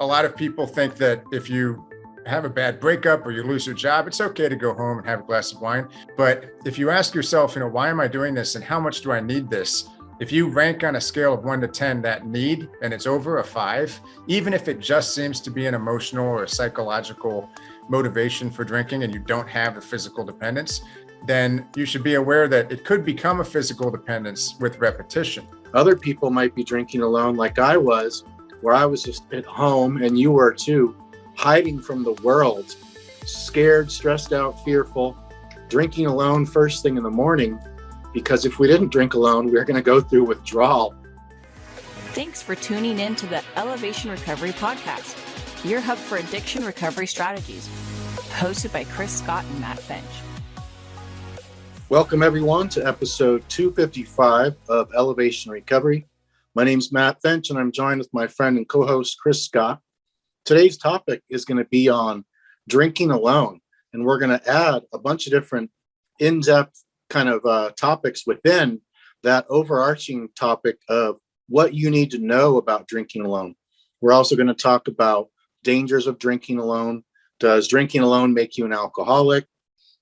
a lot of people think that if you have a bad breakup or you lose your job, it's okay to go home and have a glass of wine. But if you ask yourself, why am I doing this and how much do I need this? If you rank on a scale of 1 to 10 that need, and it's over a 5, even if it just seems to be an emotional or psychological motivation for drinking and you don't have the physical dependence, then you should be aware that it could become a physical dependence with repetition. Other people might be drinking alone like I was, where I was just at home, and you were too, hiding from the world, scared, stressed out, fearful, drinking alone first thing in the morning, because if we didn't drink alone, we were going to go through withdrawal. Thanks for tuning in to the Elevation Recovery Podcast, your hub for addiction recovery strategies, hosted by Chris Scott and Matt Finch. Welcome everyone to episode 255 of Elevation Recovery. My name's Matt Finch, and I'm joined with my friend and co-host Chris Scott. Today's topic is going to be on drinking alone, and we're going to add a bunch of different in-depth kind of topics within that overarching topic of what you need to know about drinking alone. We're also going to talk about dangers of drinking alone. Does drinking alone make you an alcoholic?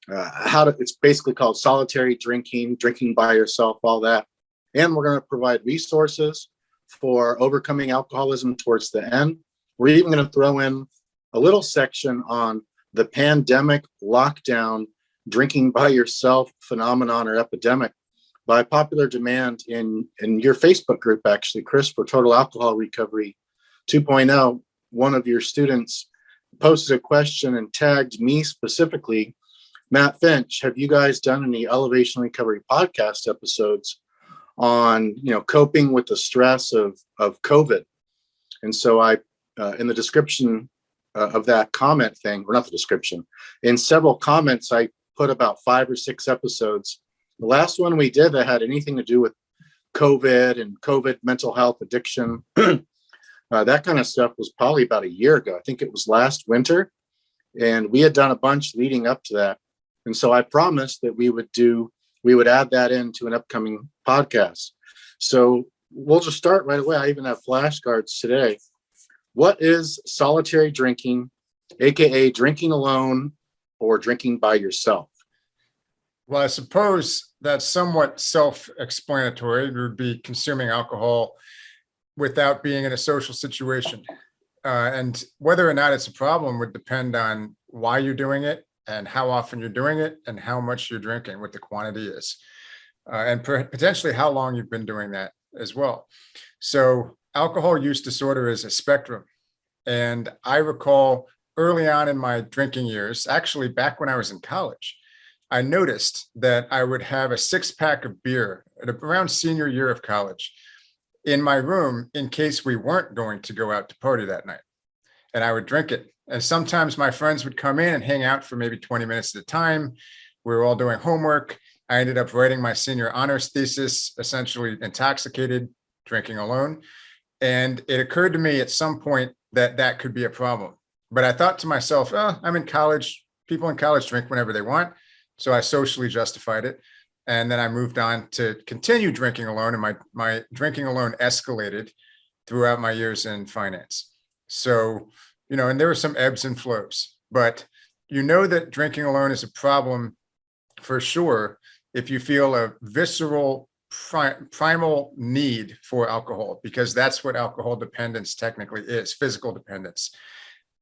It's basically called solitary drinking, drinking by yourself, all that. And we're going to provide resources for overcoming alcoholism towards the end. We're even going to throw in a little section on the pandemic lockdown drinking by yourself phenomenon or epidemic by popular demand in your Facebook group, actually, Chris, for Total Alcohol Recovery 2.0. One of your students posted a question and tagged me specifically. Matt Finch, have you guys done any Elevation Recovery podcast episodes on, coping with the stress of COVID? And so I, in the description of that comment thing, or not the description, in several comments, I put about 5 or 6 episodes. The last one we did that had anything to do with COVID and COVID mental health addiction, that kind of stuff was probably about a year ago. I think it was last winter. And we had done a bunch leading up to that. And so I promised that we would add that into an upcoming podcast. So we'll just start right away. I even have flashcards today. What is solitary drinking, AKA drinking alone or drinking by yourself? Well, I suppose that's somewhat self-explanatory. It would be consuming alcohol without being in a social situation. And whether or not it's a problem would depend on why you're doing it and how often you're doing it and how much you're drinking, what the quantity is, and potentially how long you've been doing that as well. So alcohol use disorder is a spectrum. And I recall early on in my drinking years, actually back when I was in college, I noticed that I would have a 6-pack of beer at around senior year of college in my room in case we weren't going to go out to party that night. And I would drink it. And sometimes my friends would come in and hang out for maybe 20 minutes at a time. We were all doing homework. I ended up writing my senior honors thesis, essentially intoxicated, drinking alone. And it occurred to me at some point that that could be a problem. But I thought to myself, I'm in college. People in college drink whenever they want. So I socially justified it. And then I moved on to continue drinking alone. And my drinking alone escalated throughout my years in finance. So, and there were some ebbs and flows, but that drinking alone is a problem for sure if you feel a visceral primal need for alcohol, because that's what alcohol dependence technically is, physical dependence.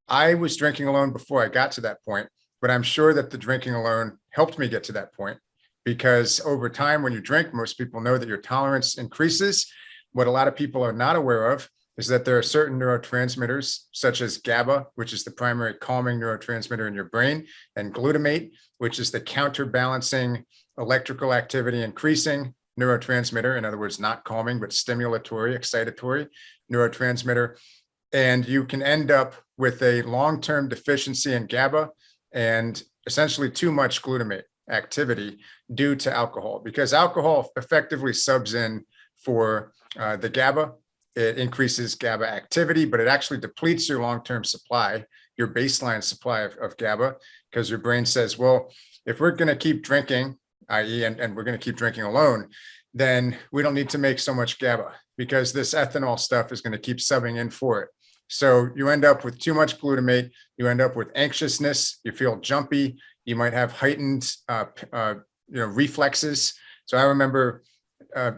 I was drinking alone before I got to that point, but I'm sure that the drinking alone helped me get to that point, because over time, when you drink, most people know that your tolerance increases. What a lot of people are not aware of is that there are certain neurotransmitters, such as GABA, which is the primary calming neurotransmitter in your brain, and glutamate, which is the counterbalancing electrical activity increasing neurotransmitter, in other words, not calming, but stimulatory, excitatory neurotransmitter. And you can end up with a long-term deficiency in GABA and essentially too much glutamate activity due to alcohol, because alcohol effectively subs in for the GABA. It increases GABA activity, but it actually depletes your long-term supply, your baseline supply of GABA, because your brain says, well, if we're going to keep drinking, i.e., and we're going to keep drinking alone, then we don't need to make so much GABA, because this ethanol stuff is going to keep subbing in for it. So you end up with too much glutamate. You end up with anxiousness. You feel jumpy. You might have heightened, reflexes. So I remember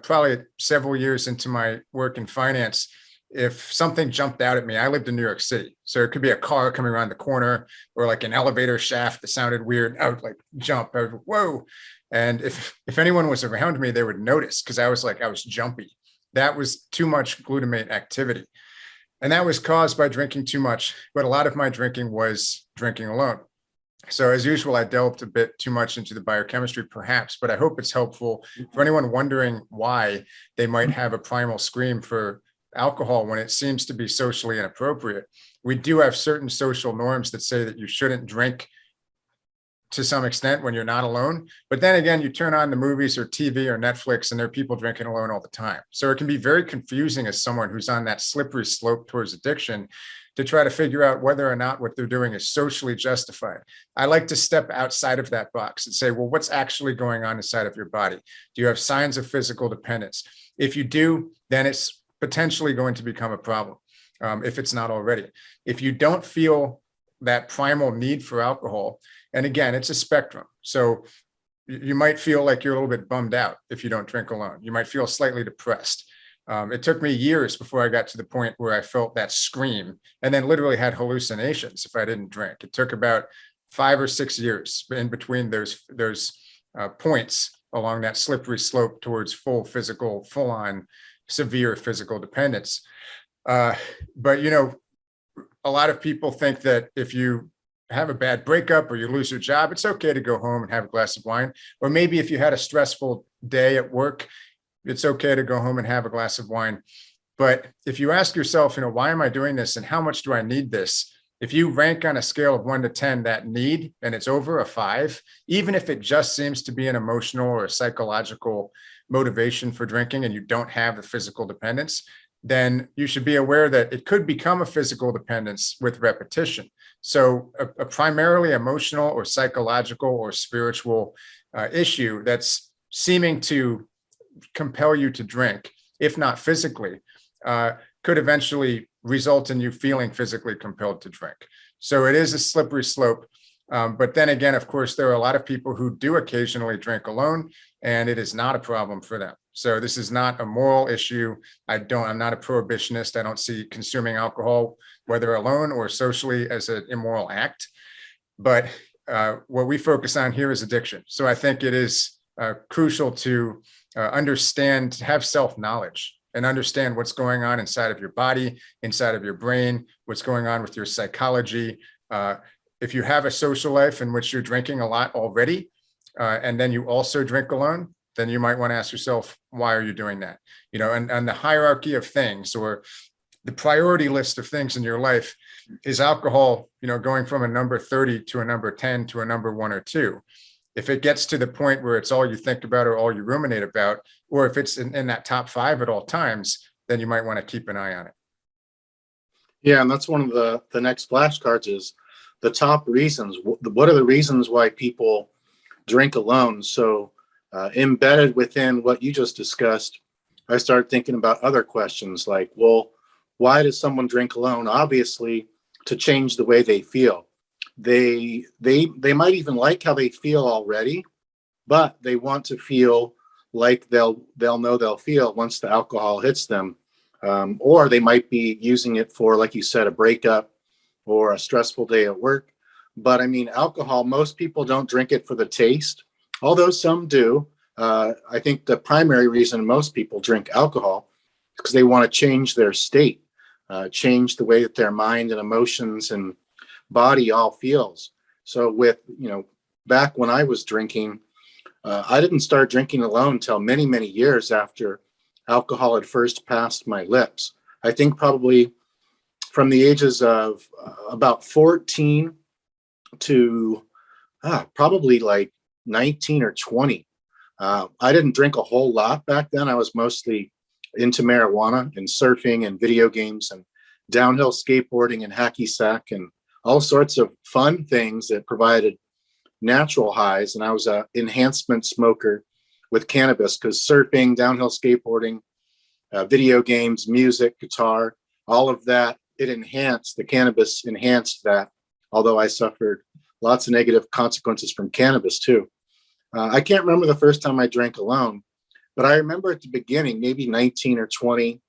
probably several years into my work in finance, if something jumped out at me, I lived in New York City. So it could be a car coming around the corner or like an elevator shaft that sounded weird. I would like jump. I would, whoa. And if anyone was around me, they would notice because I was jumpy. That was too much glutamate activity. And that was caused by drinking too much. But a lot of my drinking was drinking alone. So as usual, I delved a bit too much into the biochemistry, perhaps, but I hope it's helpful for anyone wondering why they might have a primal scream for alcohol when it seems to be socially inappropriate. We do have certain social norms that say that you shouldn't drink to some extent when you're not alone. But then again, you turn on the movies or TV or Netflix and there are people drinking alone all the time. So it can be very confusing as someone who's on that slippery slope towards addiction to try to figure out whether or not what they're doing is socially justified. I like to step outside of that box and say, well, what's actually going on inside of your body? Do you have signs of physical dependence? If you do, then it's potentially going to become a problem if it's not already. If you don't feel that primal need for alcohol, and again, it's a spectrum. So you might feel like you're a little bit bummed out if you don't drink alone. You might feel slightly depressed. It took me years before I got to the point where I felt that scream and then literally had hallucinations if I didn't drink. It took about 5 or 6 years in between those points along that slippery slope towards full on severe physical dependence. But, a lot of people think that if you have a bad breakup or you lose your job, it's okay to go home and have a glass of wine. Or maybe if you had a stressful day at work, it's okay to go home and have a glass of wine. But if you ask yourself, why am I doing this and how much do I need this? If you rank on a scale of 1 to 10 that need, and it's over a 5, even if it just seems to be an emotional or a psychological motivation for drinking and you don't have the physical dependence, then you should be aware that it could become a physical dependence with repetition. So a primarily emotional or psychological or spiritual issue that's seeming to compel you to drink, if not physically, could eventually result in you feeling physically compelled to drink. So it is a slippery slope. But then again, of course, there are a lot of people who do occasionally drink alone, and it is not a problem for them. So this is not a moral issue. I'm not a prohibitionist. I don't see consuming alcohol, whether alone or socially, as an immoral act. But what we focus on here is addiction. So I think it is crucial to understand, have self-knowledge and understand what's going on inside of your body, inside of your brain, what's going on with your psychology. If you have a social life in which you're drinking a lot already, and then you also drink alone, then you might want to ask yourself, why are you doing that? And the hierarchy of things or the priority list of things in your life, is alcohol, going from a number 30 to a number 10 to a number 1 or 2. If it gets to the point where it's all you think about or all you ruminate about, or if it's in that top 5 at all times, then you might want to keep an eye on it. Yeah, and that's one of the next flashcards is the top reasons. What are the reasons why people drink alone? So embedded within what you just discussed, I started thinking about other questions like, well, why does someone drink alone? Obviously, to change the way they feel. They might even like how they feel already, but they want to feel like they'll know they'll feel once the alcohol hits them. Or they might be using it for, like you said, a breakup or a stressful day at work. But I mean, alcohol, most people don't drink it for the taste, although some do. I think the primary reason most people drink alcohol is because they want to change their state, change the way that their mind and emotions and body all feels. So with, back when I was drinking, I didn't start drinking alone until many, many years after alcohol had first passed my lips. I think probably from the ages of about 14 to probably like 19 or 20. I didn't drink a whole lot back then. I was mostly into marijuana and surfing and video games and downhill skateboarding and hacky sack and all sorts of fun things that provided natural highs. And I was an enhancement smoker with cannabis because surfing, downhill skateboarding, video games, music, guitar, all of that the cannabis enhanced that, although I suffered lots of negative consequences from cannabis too. I can't remember the first time I drank alone, but I remember at the beginning, maybe 19 or 20.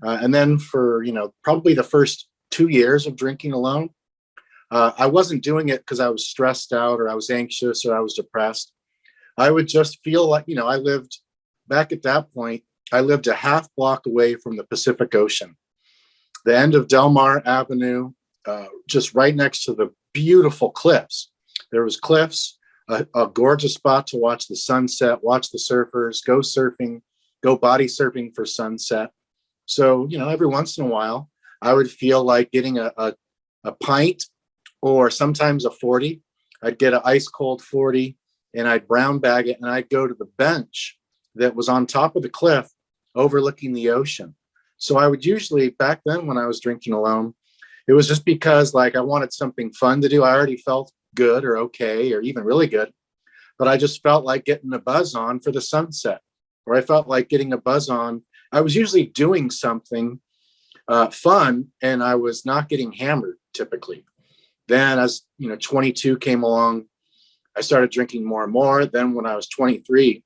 And then for, probably the first 2 years of drinking alone, I wasn't doing it because I was stressed out or I was anxious or I was depressed. I would just feel like, I lived back at that point, I lived a half block away from the Pacific Ocean, the end of Del Mar Avenue, just right next to the beautiful cliffs. There was cliffs, a gorgeous spot to watch the sunset, watch the surfers, go surfing, go body surfing for sunset. So, every once in a while, I would feel like getting a pint or sometimes a 40. I'd get an ice cold 40 and I'd brown bag it and I'd go to the bench that was on top of the cliff overlooking the ocean. So I would usually, back then when I was drinking alone, it was just because I wanted something fun to do. I already felt good or okay or even really good, but I just felt like getting a buzz on for the sunset, or I felt like getting a buzz on. I was usually doing something fun and I was not getting hammered typically. Then as 22 came along, I started drinking more and more. Then when I was 23,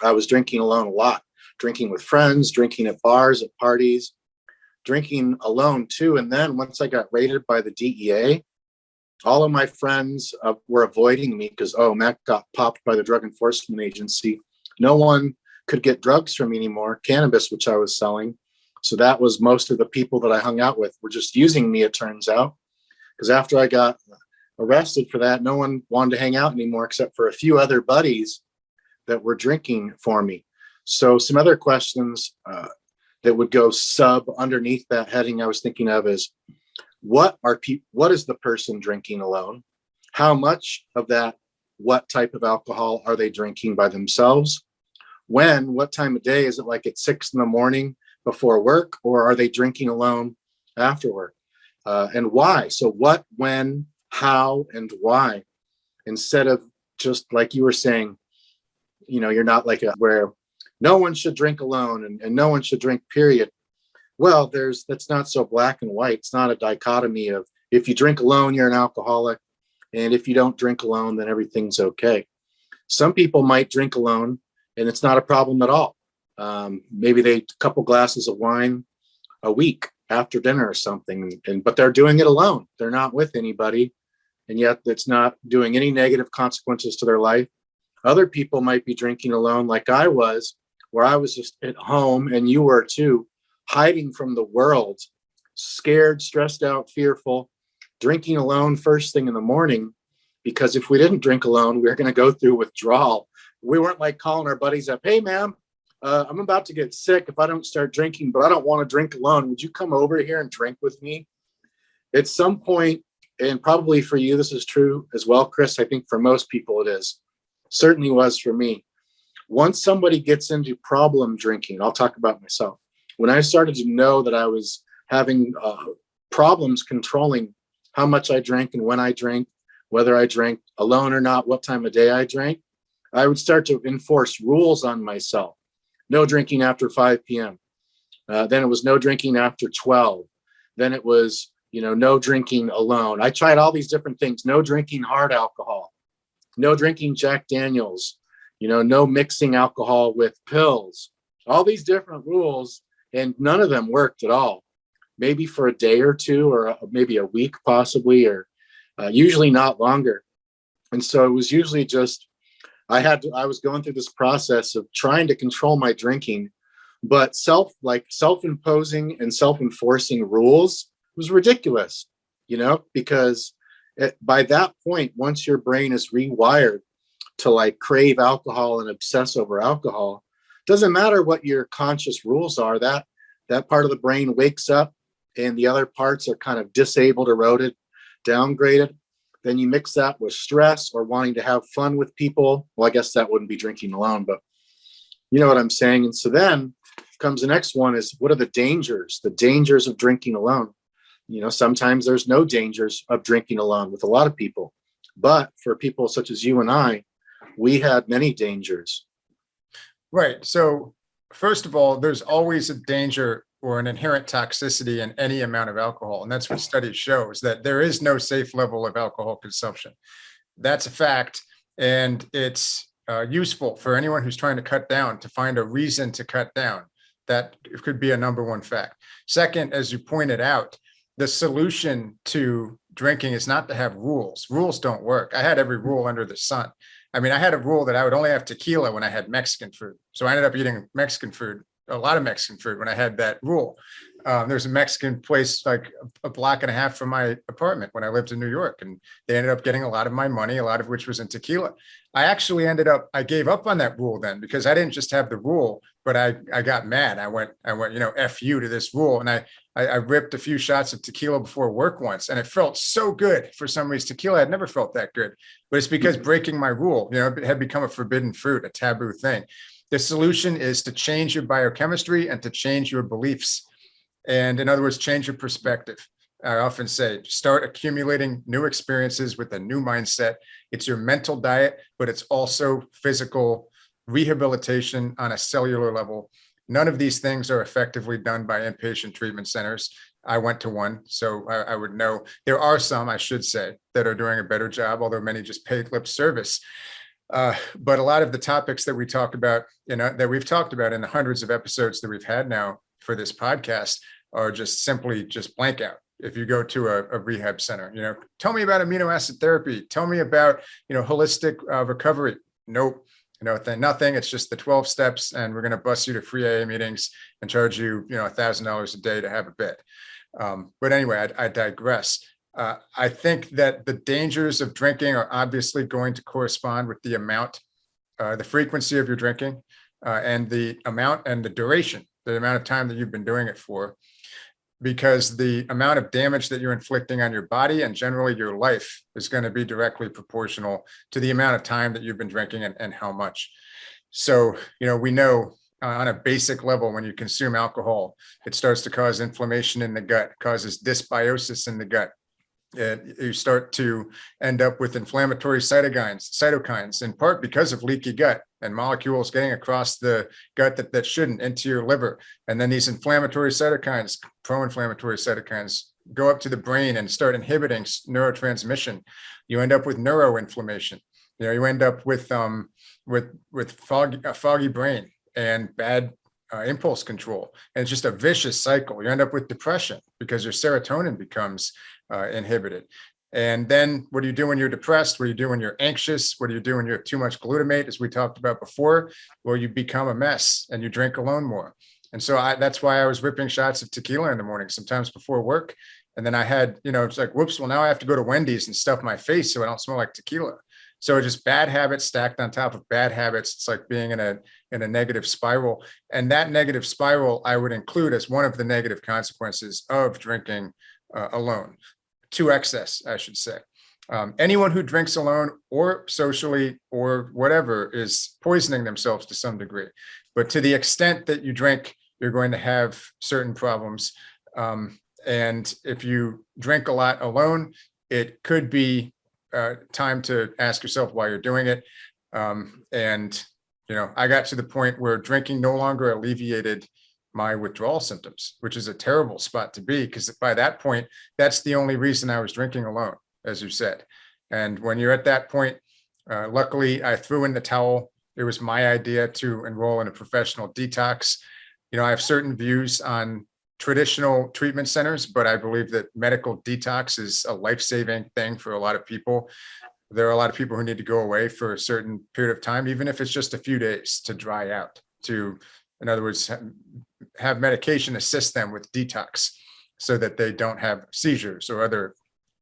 I was drinking alone a lot, drinking with friends, drinking at bars, at parties, drinking alone too. And then once I got raided by the DEA, all of my friends were avoiding me because, Matt got popped by the Drug Enforcement Agency. No one could get drugs from me anymore, cannabis, which I was selling. So that was most of the people that I hung out with were just using me, it turns out. Because after I got arrested for that, no one wanted to hang out anymore except for a few other buddies that were drinking for me. So some other questions that would go sub underneath that heading I was thinking of is, what is the person drinking alone? How much of that, what type of alcohol are they drinking by themselves? What time of day? Is it like at 6 a.m. before work, or are they drinking alone after work? And why? So what, when, how, and why? Instead of just like you were saying, you're not where no one should drink alone and no one should drink, period. Well, that's not so black and white. It's not a dichotomy of if you drink alone, you're an alcoholic. And if you don't drink alone, then everything's okay. Some people might drink alone and it's not a problem at all. Maybe a couple glasses of wine a week after dinner or something, but they're doing it alone. They're not with anybody. And yet it's not doing any negative consequences to their life. Other people might be drinking alone like I was, where I was just at home, and you were too, hiding from the world, scared, stressed out, fearful, drinking alone first thing in the morning, because if we didn't drink alone, we were going to go through withdrawal. We weren't calling our buddies up, hey, ma'am, I'm about to get sick if I don't start drinking, but I don't want to drink alone. Would you come over here and drink with me? At some point, and probably for you, this is true as well, Chris, I think for most people it is. Certainly was for me. Once somebody gets into problem drinking, I'll talk about myself. When I started to know that I was having problems controlling how much I drank and when I drank, whether I drank alone or not, what time of day I drank, I would start to enforce rules on myself. No drinking after 5 p.m. Then it was no drinking after 12. Then it was, no drinking alone. I tried all these different things. No drinking hard alcohol. No drinking Jack Daniels. No mixing alcohol with pills. All these different rules, and none of them worked at all. Maybe for a day or two, or maybe a week possibly, or usually not longer. And so it was usually just, I was going through this process of trying to control my drinking, but self-imposing and self-enforcing rules was ridiculous, because by that point, once your brain is rewired to crave alcohol and obsess over alcohol, doesn't matter what your conscious rules are, that part of the brain wakes up and the other parts are kind of disabled, eroded, downgraded. Then you mix that with stress or wanting to have fun with people. Well, I guess that wouldn't be drinking alone, but you know what I'm saying? And so then comes the next one is, what are the dangers of drinking alone? Sometimes there's no dangers of drinking alone with a lot of people, but for people such as you and I, we had many dangers. Right. So first of all, there's always a danger or an inherent toxicity in any amount of alcohol. And that's what studies show, is that there is no safe level of alcohol consumption. That's a fact. And it's useful for anyone who's trying to cut down to find a reason to cut down. That could be a number one fact. Second, as you pointed out, the solution to drinking is not to have rules. Rules don't work. I had every rule under the sun. I mean, I had a rule that I would only have tequila when I had Mexican food. So I ended up eating Mexican food, a lot of Mexican food, when I had that rule. There's a Mexican place like a block and a half from my apartment when I lived in New York, and they ended up getting a lot of my money, a lot of which was in tequila. I actually I gave up on that rule then, because I didn't just have the rule, but I got mad. I went, F you to this rule. And I ripped a few shots of tequila before work once, and it felt so good for some reason. Tequila had never felt that good, but it's because breaking my rule, it had become a forbidden fruit, a taboo thing. The solution is to change your biochemistry and to change your beliefs. And in other words, change your perspective. I often say, start accumulating new experiences with a new mindset. It's your mental diet, but it's also physical rehabilitation on a cellular level. None of these things are effectively done by inpatient treatment centers. I went to one, so I would know. There are some, I should say, that are doing a better job, although many just pay lip service. But a lot of the topics that we talk about, that we've talked about in the hundreds of episodes that we've had now for this podcast, are just simply just blank out. If you go to a rehab center, tell me about amino acid therapy. Tell me about, holistic recovery. Nope. Nothing. It's just the 12 steps, and we're going to bus you to free AA meetings and charge you, $1,000 a day to have a bit. But anyway, I digress. I think that the dangers of drinking are obviously going to correspond with the amount, the frequency of your drinking, and the amount and the duration, the amount of time that you've been doing it for, because the amount of damage that you're inflicting on your body and generally your life is going to be directly proportional to the amount of time that you've been drinking and how much. So, we know on a basic level, when you consume alcohol, it starts to cause inflammation in the gut, causes dysbiosis in the gut. You start to end up with inflammatory cytokines, in part because of leaky gut and molecules getting across the gut that shouldn't into your liver. And then these inflammatory cytokines, pro-inflammatory cytokines, go up to the brain and start inhibiting neurotransmission. You end up with neuroinflammation. You end up with foggy brain and bad impulse control. And it's just a vicious cycle. You end up with depression because your serotonin becomes inhibited. And then what do you do when you're depressed? What do you do when you're anxious? What do you do when you have too much glutamate, as we talked about before? Well, you become a mess and you drink alone more. And so that's why I was ripping shots of tequila in the morning, sometimes before work. And then I had, it's like, whoops, well, now I have to go to Wendy's and stuff my face so I don't smell like tequila. So just bad habits stacked on top of bad habits. It's like being in a negative spiral. And that negative spiral, I would include as one of the negative consequences of drinking alone, to excess, I should say. Anyone who drinks alone or socially or whatever is poisoning themselves to some degree. But to the extent that you drink, you're going to have certain problems. And if you drink a lot alone, it could be time to ask yourself why you're doing it. I got to the point where drinking no longer alleviated my withdrawal symptoms, which is a terrible spot to be, because by that point, that's the only reason I was drinking alone, as you said. And when you're at that point, luckily I threw in the towel. It was my idea to enroll in a professional detox. I have certain views on traditional treatment centers, but I believe that medical detox is a life-saving thing for a lot of people. There are a lot of people who need to go away for a certain period of time, even if it's just a few days, to dry out, to, in other words, have medication assist them with detox so that they don't have seizures or other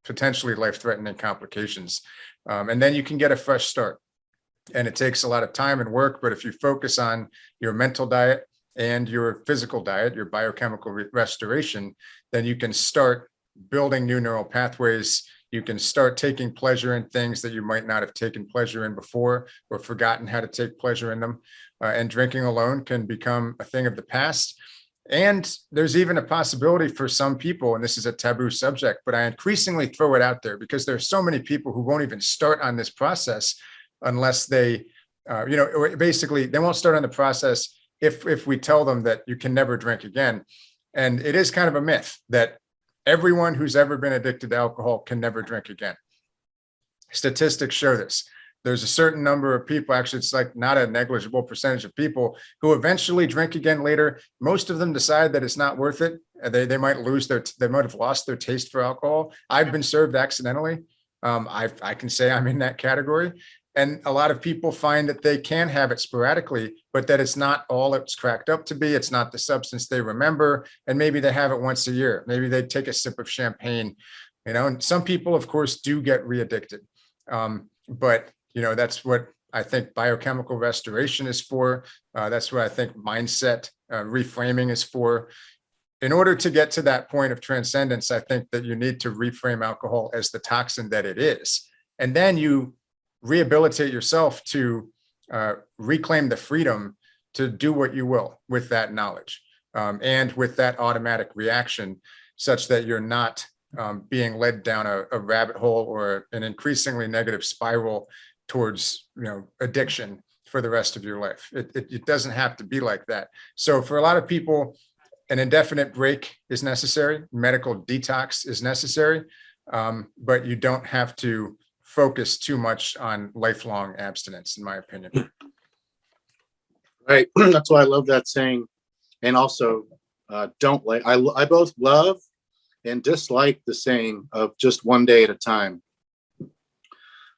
potentially life-threatening complications. And then you can get a fresh start. And it takes a lot of time and work, but if you focus on your mental diet and your physical diet, your biochemical restoration, then you can start building new neural pathways. You can start taking pleasure in things that you might not have taken pleasure in before or forgotten how to take pleasure in them. And drinking alone can become a thing of the past. And there's even a possibility for some people, and this is a taboo subject, but I increasingly throw it out there because there's so many people who won't even start on this process unless they, basically they won't start on the process if we tell them that you can never drink again. And it is kind of a myth that everyone who's ever been addicted to alcohol can never drink again. Statistics show this. There's a certain number of people, actually, it's like not a negligible percentage of people who eventually drink again later. Most of them decide that it's not worth it. They might they might have lost their taste for alcohol. I've been served accidentally. I can say I'm in that category. And a lot of people find that they can have it sporadically, but that it's not all it's cracked up to be. It's not the substance they remember. And maybe they have it once a year. Maybe they take a sip of champagne, and some people, of course, do get re-addicted. But that's what I think biochemical restoration is for. That's what I think mindset reframing is for. In order to get to that point of transcendence, I think that you need to reframe alcohol as the toxin that it is. And then you rehabilitate yourself to reclaim the freedom to do what you will with that knowledge and with that automatic reaction, such that you're not being led down a rabbit hole or an increasingly negative spiral towards addiction for the rest of your life. It doesn't have to be like that. So for a lot of people, an indefinite break is necessary. Medical detox is necessary, but you don't have to focus too much on lifelong abstinence, in my opinion. Right. That's why I love that saying. And also, don't like. I both love and dislike the saying of just one day at a time.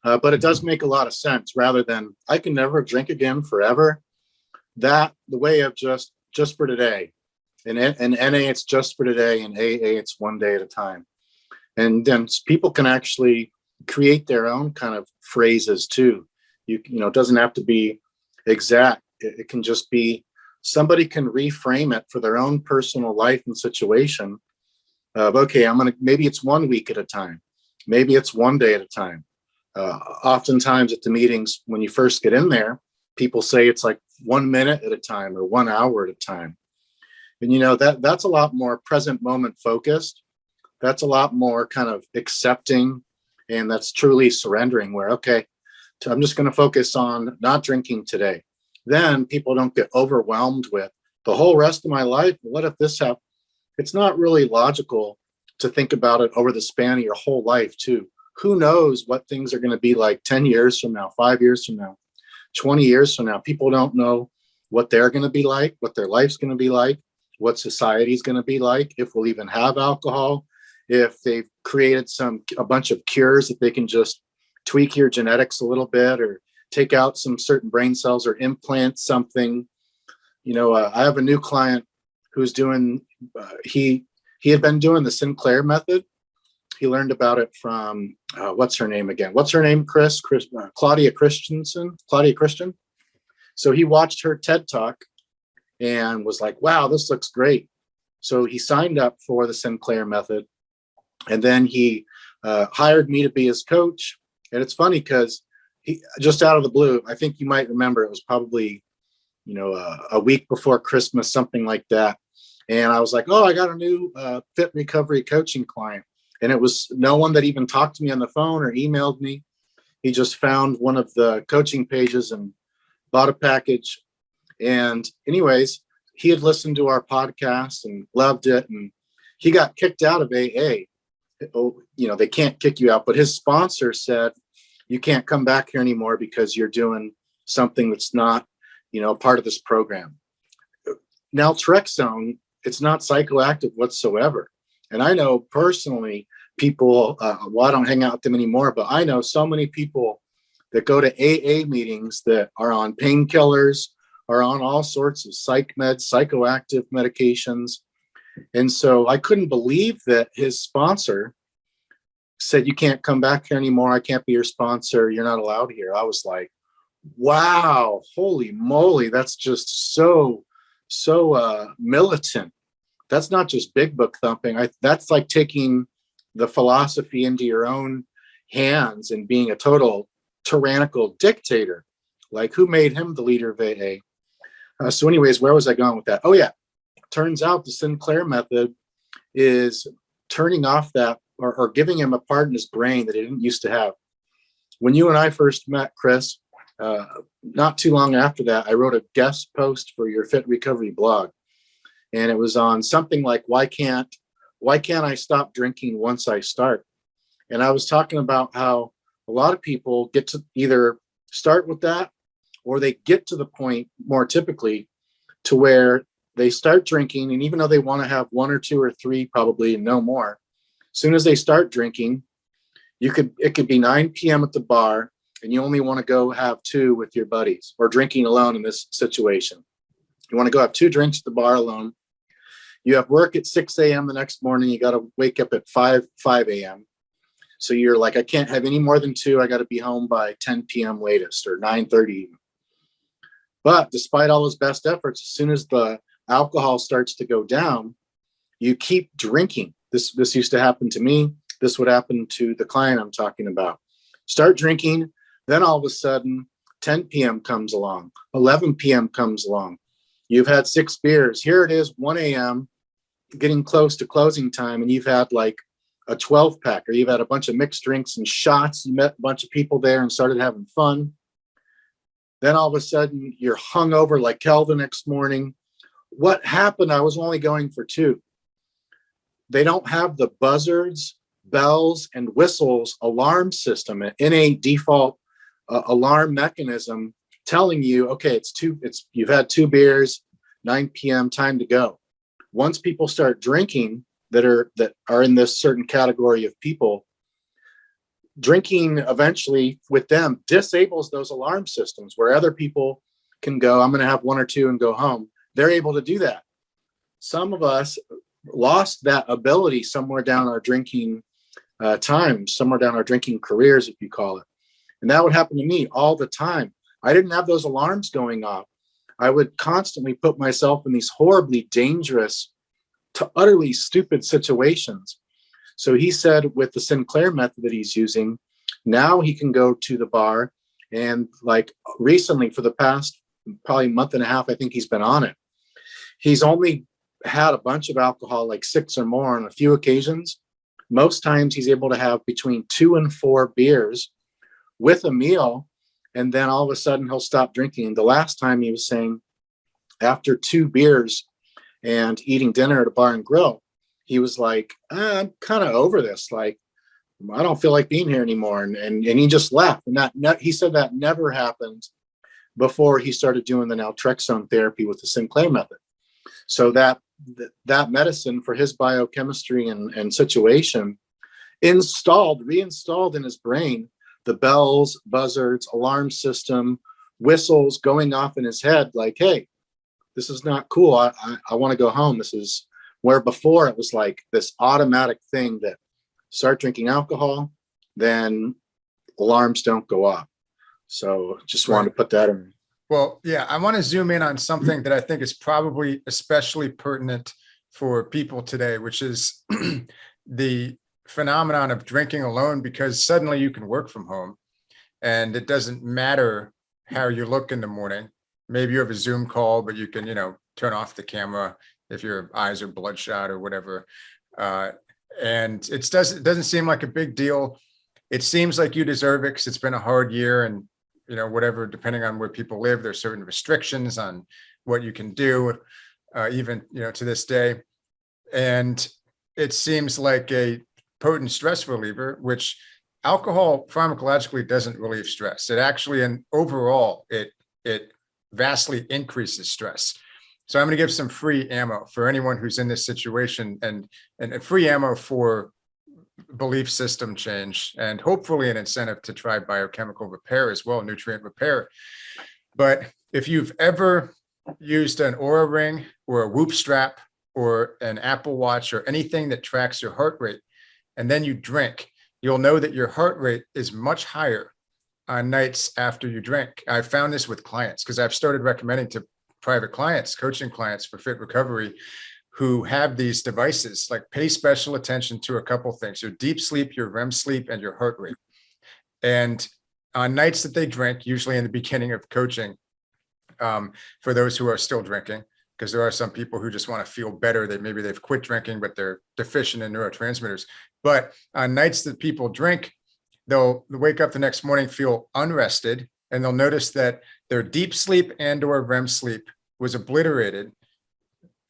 But it does make a lot of sense, rather than I can never drink again forever. That the way of just for today. In NA, it's just for today. In AA, it's one day at a time. And then people can actually create their own kind of phrases too. It doesn't have to be exact. It can just be, somebody can reframe it for their own personal life and situation of, okay, maybe it's 1 week at a time. Maybe it's one day at a time. Oftentimes at the meetings, when you first get in there, people say it's like 1 minute at a time or 1 hour at a time. And that's a lot more present moment focused. That's a lot more kind of accepting, and that's truly surrendering, where, okay, I'm just going to focus on not drinking today. Then people don't get overwhelmed with the whole rest of my life. What if this happens? It's not really logical to think about it over the span of your whole life too. Who knows what things are going to be like 10 years from now, 5 years from now, 20 years from now. People don't know what they're going to be like, what their life's going to be like, what society's going to be like, if we'll even have alcohol, if they've created a bunch of cures that they can just tweak your genetics a little bit or take out some certain brain cells or implant something. I have a new client who's doing, he had been doing the Sinclair method. He learned about it from, what's her name again? What's her name, Chris? Claudia Christian. So he watched her TED Talk and was like, wow, this looks great. So he signed up for the Sinclair method. And then he hired me to be his coach. And it's funny because he, just out of the blue, I think you might remember, it was probably, a week before Christmas, something like that. And I was like, oh, I got a new fit recovery coaching client. And it was no one that even talked to me on the phone or emailed me. He just found one of the coaching pages and bought a package. And anyways, he had listened to our podcast and loved it. And he got kicked out of AA. They can't kick you out, but his sponsor said, you can't come back here anymore because you're doing something that's not, part of this program. Naltrexone, it's not psychoactive whatsoever. And I know personally people, I don't hang out with them anymore, but I know so many people that go to AA meetings that are on painkillers, are on all sorts of psych meds, psychoactive medications. And so I couldn't believe that his sponsor said, you can't come back here anymore. I can't be your sponsor. You're not allowed here. I was like, wow, holy moly. That's just so militant. That's not just big book thumping. That's like taking the philosophy into your own hands and being a total tyrannical dictator. Like, who made him the leader of AA? So anyways, where was I going with that? Oh yeah. Turns out the Sinclair method is turning off that or giving him a part in his brain that he didn't used to have. When you and I first met, Chris, not too long after that, I wrote a guest post for your Fit Recovery blog. and it was on something like, why can't I stop drinking once I start? And I was talking about how a lot of people get to either start with that, or they get to the point more typically to where they start drinking. And even though they want to have one or two or three, probably, and no more, as soon as they start drinking, it could be 9 p.m. at the bar, and you only want to go have two with your buddies, or drinking alone in this situation. You want to go have 2 drinks at the bar alone. You have work at 6 a.m. the next morning. You got to wake up at 5 a.m. So you're like, I can't have any more than 2. I got to be home by 10 p.m. latest, or 9:30. But despite all his best efforts, as soon as the alcohol starts to go down, you keep drinking. This used to happen to me. This would happen to the client I'm talking about. Start drinking. Then all of a sudden, 10 p.m. comes along. 11 p.m. comes along. You've had 6 beers. Here it is, 1 a.m., getting close to closing time, and you've had like a 12-pack, or you've had a bunch of mixed drinks and shots. You met a bunch of people there and started having fun. Then all of a sudden, you're hungover like hell the next morning. What happened? I was only going for 2. They don't have the buzzards, bells, and whistles alarm system, an innate default alarm mechanism telling you, okay, you've had 2 beers, 9 p.m., time to go. Once people start drinking that are in this certain category of people, drinking eventually with them disables those alarm systems where other people can go, I'm going to have 1 or 2 and go home. They're able to do that. Some of us lost that ability somewhere down our drinking time, somewhere down our drinking careers, if you call it. And that would happen to me all the time. I didn't have those alarms going off. I would constantly put myself in these horribly dangerous to utterly stupid situations. So he said with the Sinclair method that he's using, now he can go to the bar, and like recently for the past probably month and a half, I think he's been on it. He's only had a bunch of alcohol, like 6 or more on a few occasions. Most times he's able to have between 2 and 4 beers with a meal, and then all of a sudden he'll stop drinking. The last time he was saying after 2 beers and eating dinner at a bar and grill, he was like, I'm kind of over this. Like, I don't feel like being here anymore. And he just left. And he said that never happened before he started doing the naltrexone therapy with the Sinclair method. So that medicine for his biochemistry and situation reinstalled in his brain the bells, buzzards, alarm system, whistles going off in his head like, hey, this is not cool. I want to go home. This is where before it was like this automatic thing that start drinking alcohol, then alarms don't go off. So just wanted to put that in. Well, yeah, I want to zoom in on something that I think is probably especially pertinent for people today, which is the phenomenon of drinking alone, because suddenly you can work from home and it doesn't matter how you look in the morning. Maybe you have a Zoom call, but you can, turn off the camera if your eyes are bloodshot or whatever. And it doesn't seem like a big deal. It seems like you deserve it because it's been a hard year, and whatever, depending on where people live, there's certain restrictions on what you can do, even, to this day. And it seems like a potent stress reliever, which alcohol pharmacologically doesn't relieve stress. It actually, and overall, it vastly increases stress. So I'm going to give some free ammo for anyone who's in this situation, and free ammo for belief system change, and hopefully an incentive to try biochemical repair as well, nutrient repair. But if you've ever used an Oura ring or a Whoop strap or an Apple Watch or anything that tracks your heart rate, and then you drink, you'll know that your heart rate is much higher on nights after you drink. I found this with clients because I've started recommending to private clients, coaching clients for fit recovery, who have these devices, like pay special attention to a couple things: your deep sleep, your REM sleep, and your heart rate. And on nights that they drink, usually in the beginning of coaching, for those who are still drinking, because there are some people who just want to feel better, that maybe they've quit drinking, but they're deficient in neurotransmitters. But on nights that people drink, they'll wake up the next morning, feel unrested, and they'll notice that their deep sleep and or REM sleep was obliterated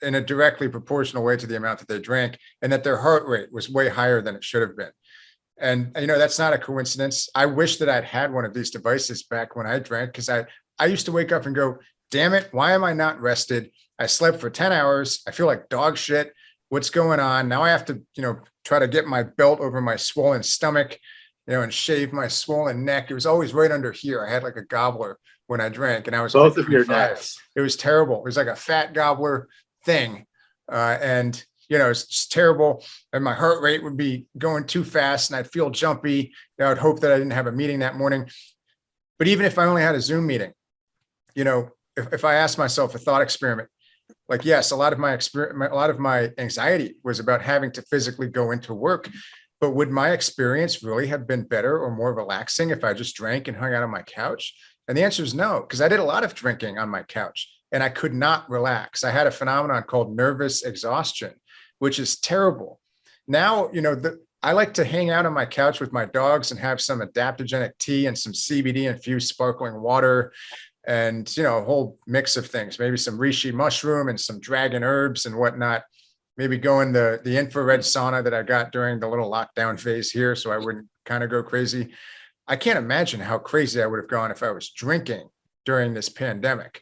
in a directly proportional way to the amount that they drank, and that their heart rate was way higher than it should have been. And, that's not a coincidence. I wish that I'd had one of these devices back when I drank, because I used to wake up and go, damn it, why am I not rested? I slept for 10 hours. I feel like dog shit. What's going on? Now I have to, try to get my belt over my swollen stomach, and shave my swollen neck. It was always right under here. I had like a gobbler when I drank, and I was Both of your 55. necks. It was terrible. It was like a fat gobbler thing. And it's just terrible. And my heart rate would be going too fast, and I'd feel jumpy. I would hope that I didn't have a meeting that morning. But even if I only had a Zoom meeting, if I asked myself a thought experiment, like, yes, a lot of my anxiety was about having to physically go into work, but would my experience really have been better or more relaxing if I just drank and hung out on my couch? And the answer is no, because I did a lot of drinking on my couch and I could not relax. I had a phenomenon called nervous exhaustion, which is terrible. Now, I like to hang out on my couch with my dogs and have some adaptogenic tea and some CBD infused sparkling water, and a whole mix of things, maybe some reishi mushroom and some dragon herbs and whatnot. Maybe go in the infrared sauna that I got during the little lockdown phase here, so I wouldn't kind of go crazy. I can't imagine how crazy I would have gone if I was drinking during this pandemic,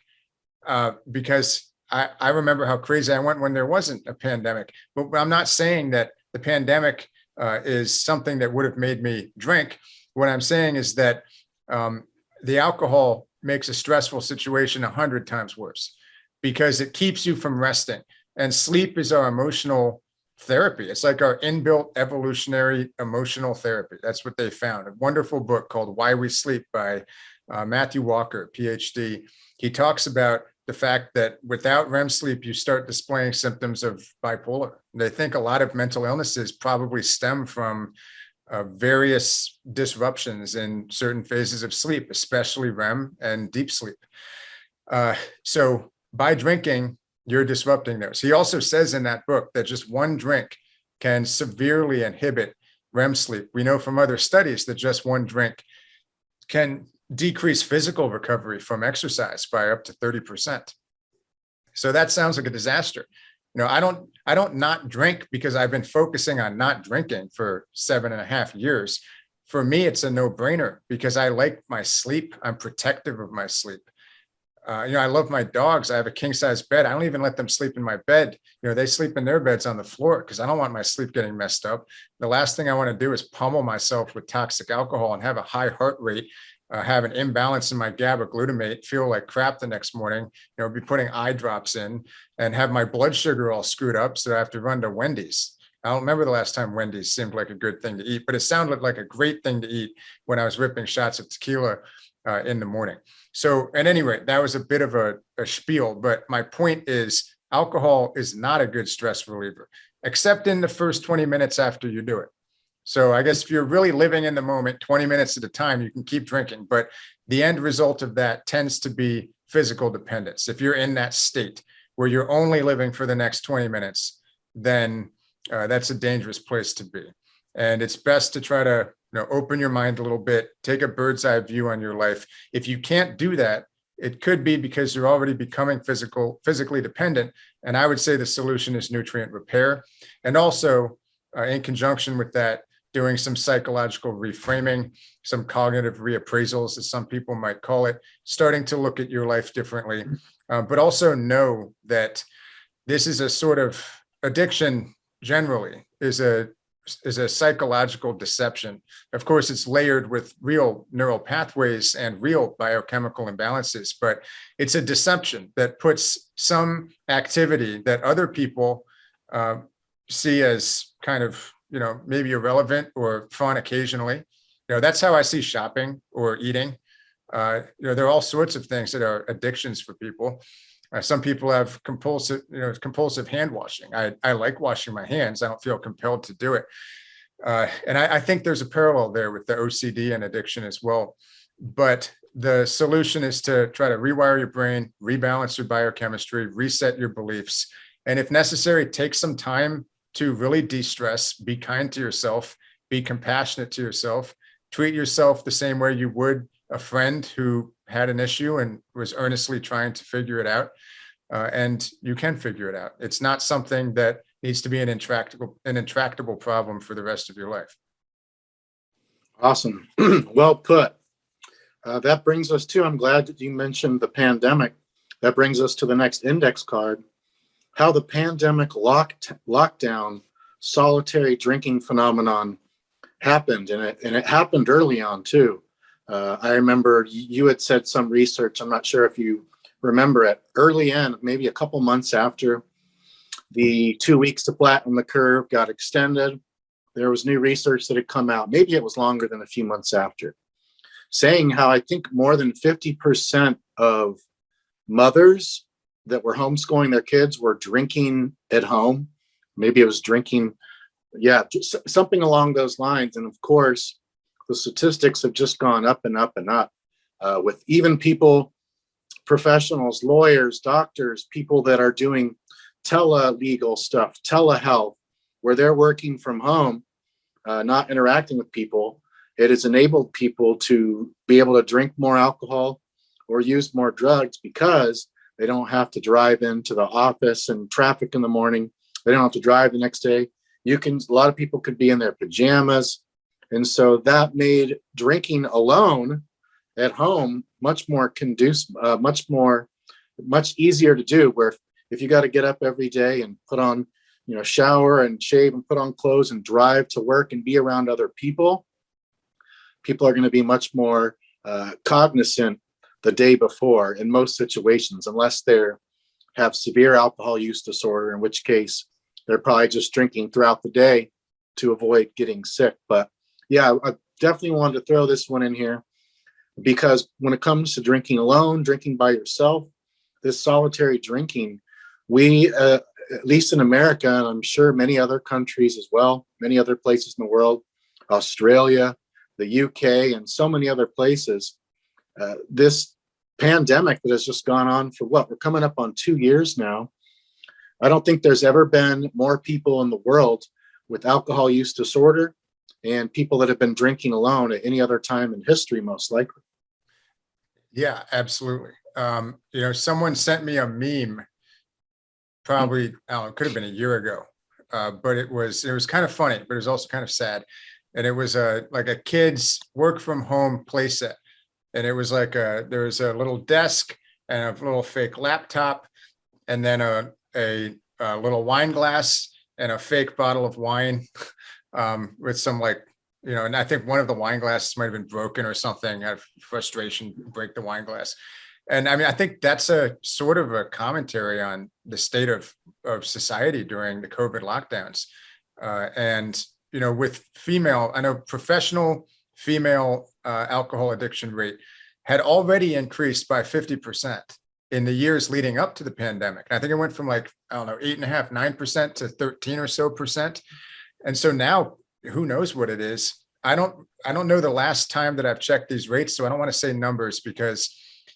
because I remember how crazy I went when there wasn't a pandemic. But I'm not saying that the pandemic is something that would have made me drink. What I'm saying is that the alcohol makes a stressful situation 100 times worse, because it keeps you from resting. And sleep is our emotional therapy. It's like our inbuilt evolutionary emotional therapy. That's what they found. A wonderful book called Why We Sleep by Matthew Walker, PhD. He talks about the fact that without REM sleep, you start displaying symptoms of bipolar. They think a lot of mental illnesses probably stem from various disruptions in certain phases of sleep, especially REM and deep sleep. So by drinking, you're disrupting those. He also says in that book that just one drink can severely inhibit REM sleep. We know from other studies that just one drink can decrease physical recovery from exercise by up to 30%. So that sounds like a disaster. I don't not drink because I've been focusing on not drinking for 7.5 years. For me, it's a no-brainer because I like my sleep. I'm protective of my sleep. I love my dogs. I have a king size bed. I don't even let them sleep in my bed. They sleep in their beds on the floor because I don't want my sleep getting messed up. The last thing I want to do is pummel myself with toxic alcohol and have a high heart rate, have an imbalance in my GABA glutamate, feel like crap the next morning, be putting eye drops in, and have my blood sugar all screwed up. So I have to run to Wendy's. I don't remember the last time Wendy's seemed like a good thing to eat, but it sounded like a great thing to eat when I was ripping shots of tequila in the morning. So at any rate, that was a bit of a spiel, but my point is alcohol is not a good stress reliever, except in the first 20 minutes after you do it. So I guess if you're really living in the moment, 20 minutes at a time, you can keep drinking, but the end result of that tends to be physical dependence. If you're in that state where you're only living for the next 20 minutes, then that's a dangerous place to be. And it's best to try to open your mind a little bit, take a bird's eye view on your life. If you can't do that, it could be because you're already becoming physically dependent. And I would say the solution is nutrient repair. And also in conjunction with that, doing some psychological reframing, some cognitive reappraisals, as some people might call it, starting to look at your life differently. But also know that this is a sort of addiction generally is a psychological deception. Of course, it's layered with real neural pathways and real biochemical imbalances, but it's a deception that puts some activity that other people see as kind of, maybe irrelevant or fun occasionally. That's how I see shopping or eating. There are all sorts of things that are addictions for people. Some people have compulsive hand washing. I like washing my hands. I don't feel compelled to do it. And I think there's a parallel there with the OCD and addiction as well. But the solution is to try to rewire your brain, rebalance your biochemistry, reset your beliefs. And if necessary, take some time to really de-stress, be kind to yourself, be compassionate to yourself, treat yourself the same way you would a friend who had an issue and was earnestly trying to figure it out. and you can figure it out. It's not something that needs to be an intractable problem for the rest of your life. Awesome. Well put. That brings us to, I'm glad that you mentioned the pandemic. That brings us to the next index card, how the pandemic lockdown solitary drinking phenomenon happened. And it happened early on too. I remember you had said some research, I'm not sure if you remember it, early in, maybe a couple months after the 2 weeks to flatten the curve got extended, there was new research that had come out, maybe it was longer than a few months after, saying how I think more than 50% of mothers that were homeschooling their kids were drinking at home. Maybe it was drinking, just something along those lines. And of course, the statistics have just gone up and up and up, with even people, professionals, lawyers, doctors, people that are doing tele-legal stuff, telehealth, where they're working from home, not interacting with people. It has enabled people to be able to drink more alcohol or use more drugs because they don't have to drive into the office and traffic in the morning. They don't have to drive the next day. A lot of people could be in their pajamas. And so that made drinking alone at home much more conducive, much easier to do, where if you got to get up every day and put on, shower and shave and put on clothes and drive to work and be around other people, people are going to be much more cognizant the day before in most situations, unless they have severe alcohol use disorder, in which case they're probably just drinking throughout the day to avoid getting sick. But yeah, I definitely wanted to throw this one in here because when it comes to drinking alone, drinking by yourself, this solitary drinking, we, at least in America, and I'm sure many other countries as well, many other places in the world, Australia, the UK, and so many other places, this pandemic that has just gone on for we're coming up on 2 years now. I don't think there's ever been more people in the world with alcohol use disorder and people that have been drinking alone at any other time in history, most likely. Yeah, absolutely. Someone sent me a meme, probably, it could have been a year ago, but it was kind of funny, but it was also kind of sad. And it was like a kid's work from home playset. And it was like there was a little desk and a little fake laptop, and then a little wine glass and a fake bottle of wine, with some and I think one of the wine glasses might have been broken or something out of frustration, break the wine glass. And I mean, I think that's a sort of a commentary on the state of society during the COVID lockdowns. With female, I know professional female alcohol addiction rate had already increased by 50% in the years leading up to the pandemic. And I think it went from 8.5%, 9% to 13 or so percent. And so now who knows what it is? I don't know the last time that I've checked these rates. So I don't want to say numbers, because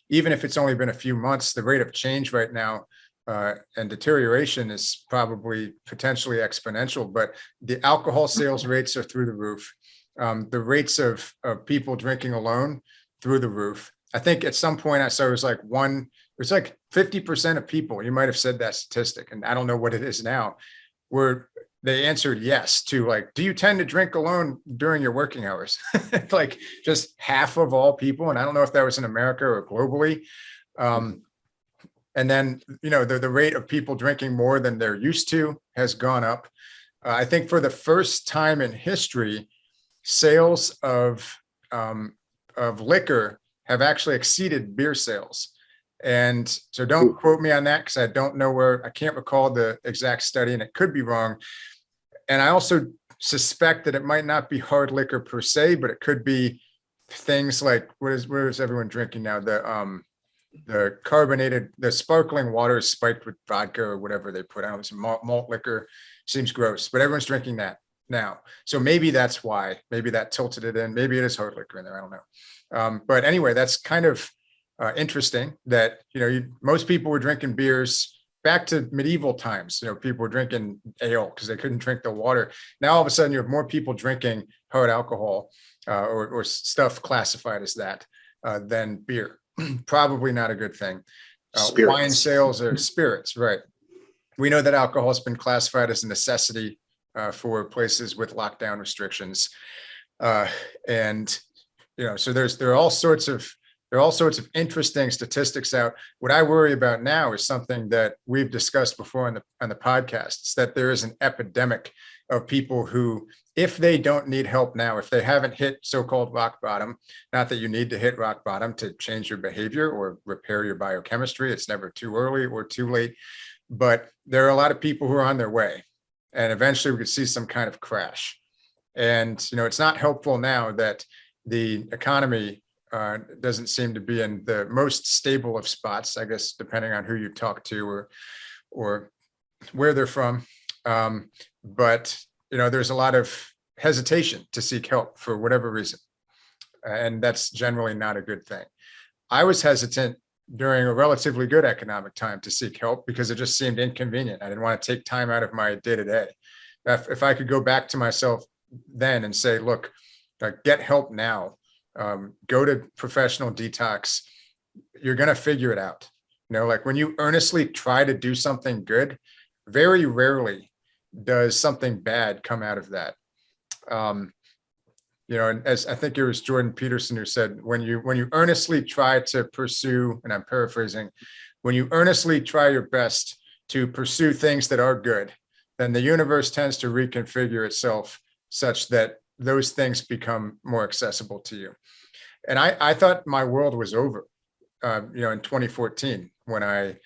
even if it's only been a few months, the rate of change right now and deterioration is probably potentially exponential, but the alcohol sales rates are through the roof. The rates of people drinking alone through the roof. I think at some point I saw it was like 50% of people, you might have said that statistic, and I don't know what it is now, where they answered yes to do you tend to drink alone during your working hours? Just half of all people. And I don't know if that was in America or globally. And then, the rate of people drinking more than they're used to has gone up. I think for the first time in history, sales of liquor have actually exceeded beer sales. And so don't quote me on that, because I don't know I can't recall the exact study, and it could be wrong. And I also suspect that it might not be hard liquor per se, but it could be things like, where is everyone drinking now? The carbonated, the sparkling water is spiked with vodka or whatever they put out. It's malt liquor. Seems gross, but everyone's drinking that now. So maybe that's why. Maybe that tilted it in. Maybe it is hard liquor in there. I don't know. But anyway, that's kind of interesting that, most people were drinking beers back to medieval times. People were drinking ale because they couldn't drink the water. Now, all of a sudden, you have more people drinking hard alcohol or stuff classified as that than beer. Probably not a good thing. Wine Spirits. sales are spirits, right? We know that alcohol has been classified as a necessity for places with lockdown restrictions, and so there are all sorts of interesting statistics out. What I worry about now is something that we've discussed before on the podcast. It's that there is an epidemic of people who, if they don't need help now, if they haven't hit so-called rock bottom, not that you need to hit rock bottom to change your behavior or repair your biochemistry. It's never too early or too late. But there are a lot of people who are on their way, and eventually we could see some kind of crash. And, it's not helpful now that the economy doesn't seem to be in the most stable of spots, I guess, depending on who you talk to or where they're from. But, there's a lot of hesitation to seek help for whatever reason. And that's generally not a good thing. I was hesitant during a relatively good economic time to seek help because it just seemed inconvenient. I didn't want to take time out of my day-to-day. If I could go back to myself then and say, look, get help now, go to professional detox, you're going to figure it out. Like when you earnestly try to do something good, very rarely does something bad come out of that. And as I think it was Jordan Peterson who said, when you earnestly try to pursue, and I'm paraphrasing, when you earnestly try your best to pursue things that are good, then the universe tends to reconfigure itself such that those things become more accessible to you. And I thought my world was over, in 2014 when I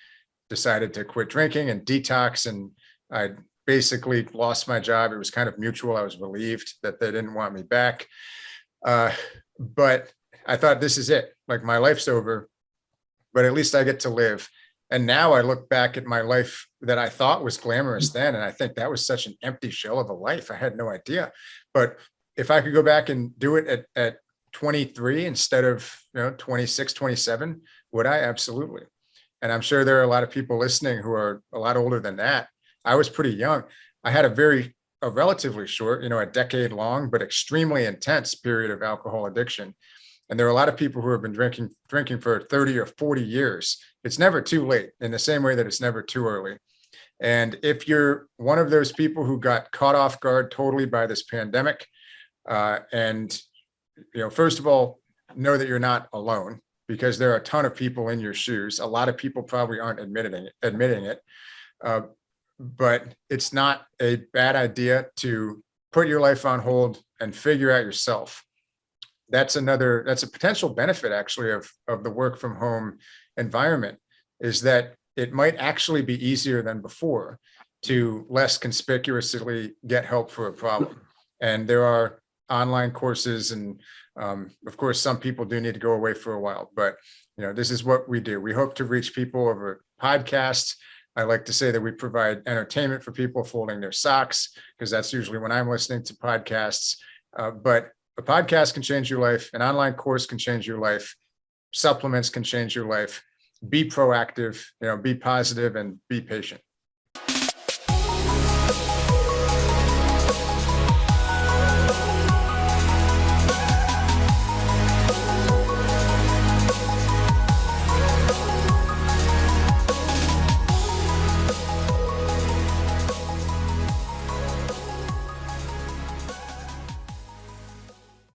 decided to quit drinking and detox, and I basically lost my job. It was kind of mutual. I was relieved that they didn't want me back. But I thought, this is it. Like, my life's over, but at least I get to live. And now I look back at my life that I thought was glamorous then, and I think that was such an empty shell of a life. I had no idea. But if I could go back and do it at 23 instead of 26, 27, would I? Absolutely. And I'm sure there are a lot of people listening who are a lot older than that. I was pretty young. I had a relatively short, a decade long, but extremely intense period of alcohol addiction. And there are a lot of people who have been drinking for 30 or 40 years. It's never too late, in the same way that it's never too early. And if you're one of those people who got caught off guard totally by this pandemic, first of all, know that you're not alone, because there are a ton of people in your shoes. A lot of people probably aren't admitting it. But it's not a bad idea to put your life on hold and figure out yourself. That's a potential benefit, actually, of the work from home environment, is that it might actually be easier than before to less conspicuously get help for a problem. And there are online courses, and of course, some people do need to go away for a while, but this is what we do. We hope to reach people over podcasts. I like to say that we provide entertainment for people folding their socks, because that's usually when I'm listening to podcasts. But a podcast can change your life. An online course can change your life. Supplements can change your life. Be proactive, be positive, and be patient.